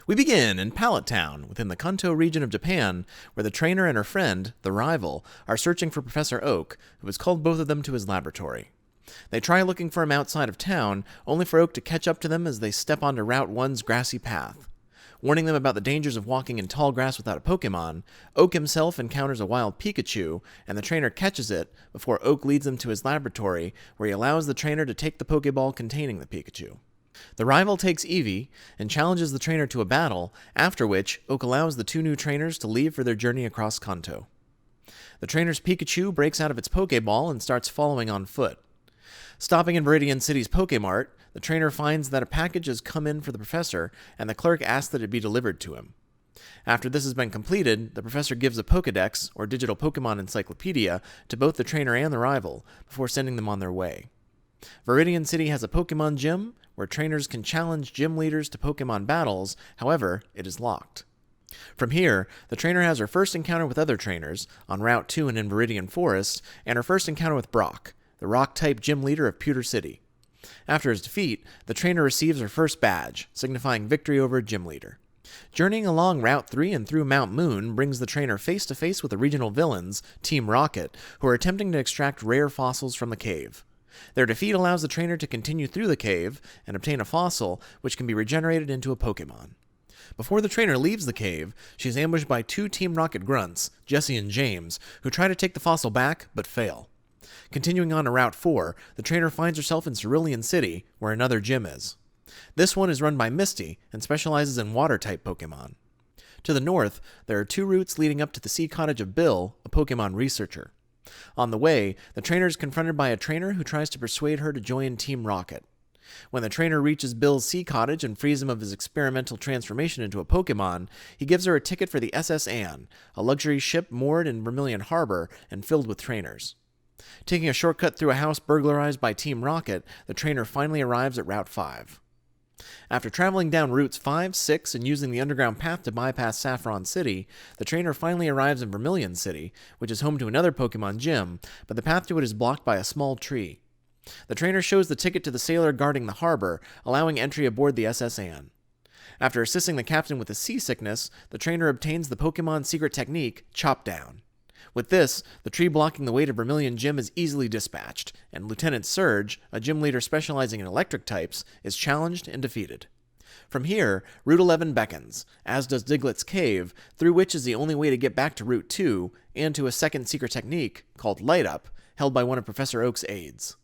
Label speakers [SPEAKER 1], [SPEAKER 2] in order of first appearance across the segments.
[SPEAKER 1] We begin in Pallet Town, within the Kanto region of Japan, where the trainer and her friend, the rival, are searching for Professor Oak, who has called both of them to his laboratory. They try looking for him outside of town, only for Oak to catch up to them as they step onto Route 1's grassy path. Warning them about the dangers of walking in tall grass without a Pokémon, Oak himself encounters a wild Pikachu, and the trainer catches it before Oak leads them to his laboratory, where he allows the trainer to take the Pokéball containing the Pikachu. The rival takes Eevee and challenges the trainer to a battle, after which Oak allows the two new trainers to leave for their journey across Kanto. The trainer's Pikachu breaks out of its Pokéball and starts following on foot. Stopping in Viridian City's Pokémart, the trainer finds that a package has come in for the professor, and the clerk asks that it be delivered to him. After this has been completed, the professor gives a Pokédex, or digital Pokémon encyclopedia, to both the trainer and the rival, before sending them on their way. Viridian City has a Pokémon gym, where trainers can challenge gym leaders to Pokémon battles, however, it is locked. From here, the trainer has her first encounter with other trainers, on Route 2 and in Viridian Forest, and her first encounter with Brock, the rock-type gym leader of Pewter City. After his defeat, the trainer receives her first badge, signifying victory over a gym leader. Journeying along Route 3 and through Mount Moon brings the trainer face-to-face with the regional villains, Team Rocket, who are attempting to extract rare fossils from the cave. Their defeat allows the trainer to continue through the cave and obtain a fossil, which can be regenerated into a Pokémon. Before the trainer leaves the cave, she is ambushed by two Team Rocket grunts, Jesse and James, who try to take the fossil back, but fail. Continuing on to Route 4, the trainer finds herself in Cerulean City, where another gym is. This one is run by Misty, and specializes in water-type Pokémon. To the north, there are two routes leading up to the Sea Cottage of Bill, a Pokémon researcher. On the way, the trainer is confronted by a trainer who tries to persuade her to join Team Rocket. When the trainer reaches Bill's Sea Cottage and frees him of his experimental transformation into a Pokémon, he gives her a ticket for the SS Anne, a luxury ship moored in Vermilion Harbor and filled with trainers. Taking a shortcut through a house burglarized by Team Rocket, the trainer finally arrives at Route 5. After traveling down routes 5, 6, and using the underground path to bypass Saffron City, the trainer finally arrives in Vermilion City, which is home to another Pokemon gym, but the path to it is blocked by a small tree. The trainer shows the ticket to the sailor guarding the harbor, allowing entry aboard the SS Anne. After assisting the captain with his seasickness, the trainer obtains the Pokemon secret technique, Chop Down. With this, the tree blocking the way to Vermilion Gym is easily dispatched, and Lieutenant Surge, a gym leader specializing in electric types, is challenged and defeated. From here, Route 11 beckons, as does Diglett's Cave, through which is the only way to get back to Route 2, and to a second secret technique, called Light Up, held by one of Professor Oak's aides.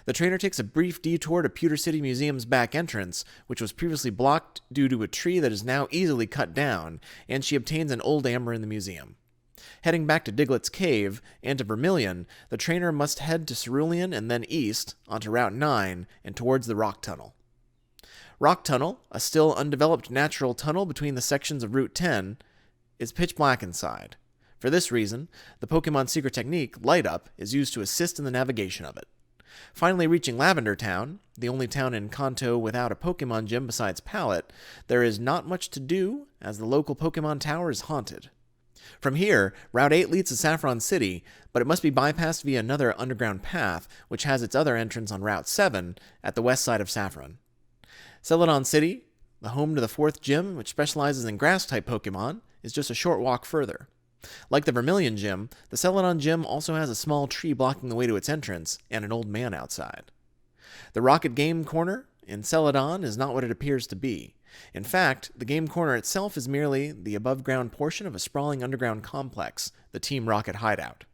[SPEAKER 1] The trainer takes a brief detour to Pewter City Museum's back entrance, which was previously blocked due to a tree that is now easily cut down, and she obtains an old amber in the museum. Heading back to Diglett's Cave and to Vermilion, the trainer must head to Cerulean and then east, onto Route 9, and towards the Rock Tunnel. Rock Tunnel, a still undeveloped natural tunnel between the sections of Route 10, is pitch black inside. For this reason, the Pokemon secret technique, Light Up, is used to assist in the navigation of it. Finally reaching Lavender Town, the only town in Kanto without a Pokemon gym besides Pallet, there is not much to do, as the local Pokemon Tower is haunted. From here, Route 8 leads to Saffron City, but it must be bypassed via another underground path, which has its other entrance on Route 7, at the west side of Saffron. Celadon City, the home to the 4th gym, which specializes in grass-type Pokemon, is just a short walk further. Like the Vermilion Gym, the Celadon Gym also has a small tree blocking the way to its entrance, and an old man outside. The Rocket Game Corner in Celadon is not what it appears to be. In fact, the Game Corner itself is merely the above-ground portion of a sprawling underground complex, the Team Rocket hideout.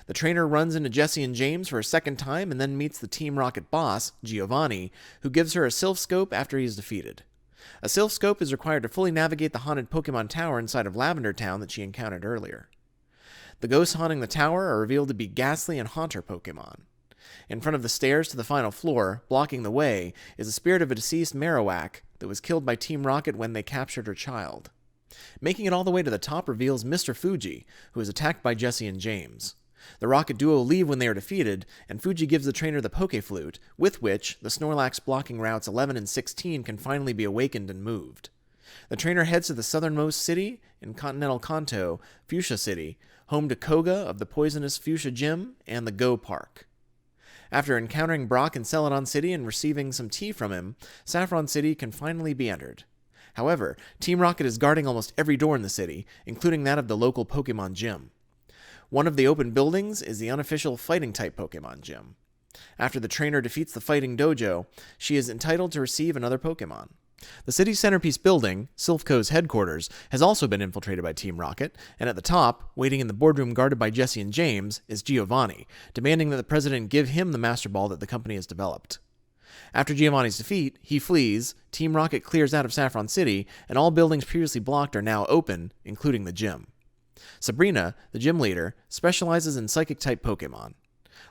[SPEAKER 1] The trainer runs into Jesse and James for a second time and then meets the Team Rocket boss, Giovanni, who gives her a Sylph Scope after he is defeated. A Sylph Scope is required to fully navigate the haunted Pokemon Tower inside of Lavender Town that she encountered earlier. The ghosts haunting the tower are revealed to be Ghastly and Haunter Pokemon. In front of the stairs to the final floor, blocking the way, is the spirit of a deceased Marowak that was killed by Team Rocket when they captured her child. Making it all the way to the top reveals Mr. Fuji, who is attacked by Jesse and James. The Rocket duo leave when they are defeated, and Fuji gives the trainer the Poké-Flute, with which the Snorlax blocking routes 11 and 16 can finally be awakened and moved. The trainer heads to the southernmost city in continental Kanto, Fuchsia City, home to Koga of the poisonous Fuchsia Gym and the Go Park. After encountering Brock in Celadon City and receiving some tea from him, Saffron City can finally be entered. However, Team Rocket is guarding almost every door in the city, including that of the local Pokemon gym. One of the open buildings is the unofficial fighting-type Pokemon gym. After the trainer defeats the fighting dojo, she is entitled to receive another Pokemon. The city's centerpiece building, Silphco's headquarters, has also been infiltrated by Team Rocket, and at the top, waiting in the boardroom guarded by Jesse and James, is Giovanni, demanding that the president give him the Master Ball that the company has developed. After Giovanni's defeat, he flees, Team Rocket clears out of Saffron City, and all buildings previously blocked are now open, including the gym. Sabrina, the gym leader, specializes in Psychic-type Pokemon.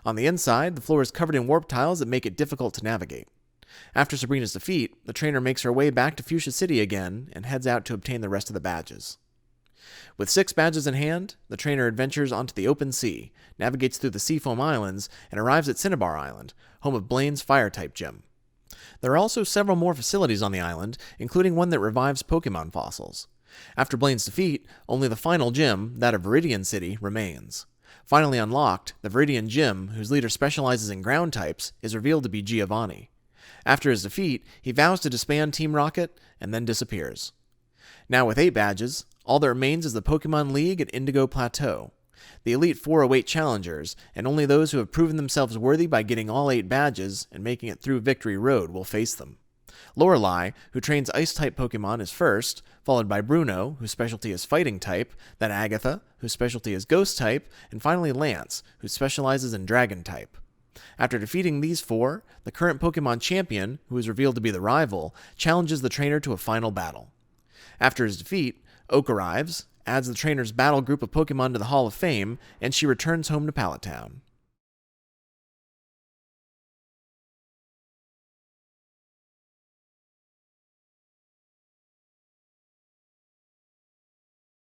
[SPEAKER 1] On the inside, the floor is covered in warp tiles that make it difficult to navigate. After Sabrina's defeat, the trainer makes her way back to Fuchsia City again and heads out to obtain the rest of the badges. With 6 badges in hand, the trainer adventures onto the open sea, navigates through the Seafoam Islands, and arrives at Cinnabar Island, home of Blaine's Fire-type gym. There are also several more facilities on the island, including one that revives Pokemon fossils. After Blaine's defeat, only the final gym, that of Viridian City, remains. Finally unlocked, the Viridian Gym, whose leader specializes in ground types, is revealed to be Giovanni. After his defeat, he vows to disband Team Rocket and then disappears. Now with 8 badges, all that remains is the Pokemon League at Indigo Plateau. The Elite Four await challengers, and only those who have proven themselves worthy by getting all 8 badges and making it through Victory Road will face them. Lorelei, who trains Ice-type Pokemon, is first, followed by Bruno, whose specialty is Fighting-type, then Agatha, whose specialty is Ghost-type, and finally Lance, who specializes in Dragon-type. After defeating these 4, the current Pokemon champion, who is revealed to be the rival, challenges the trainer to a final battle. After his defeat, Oak arrives, adds the trainer's battle group of Pokemon to the Hall of Fame, and she returns home to Pallet Town.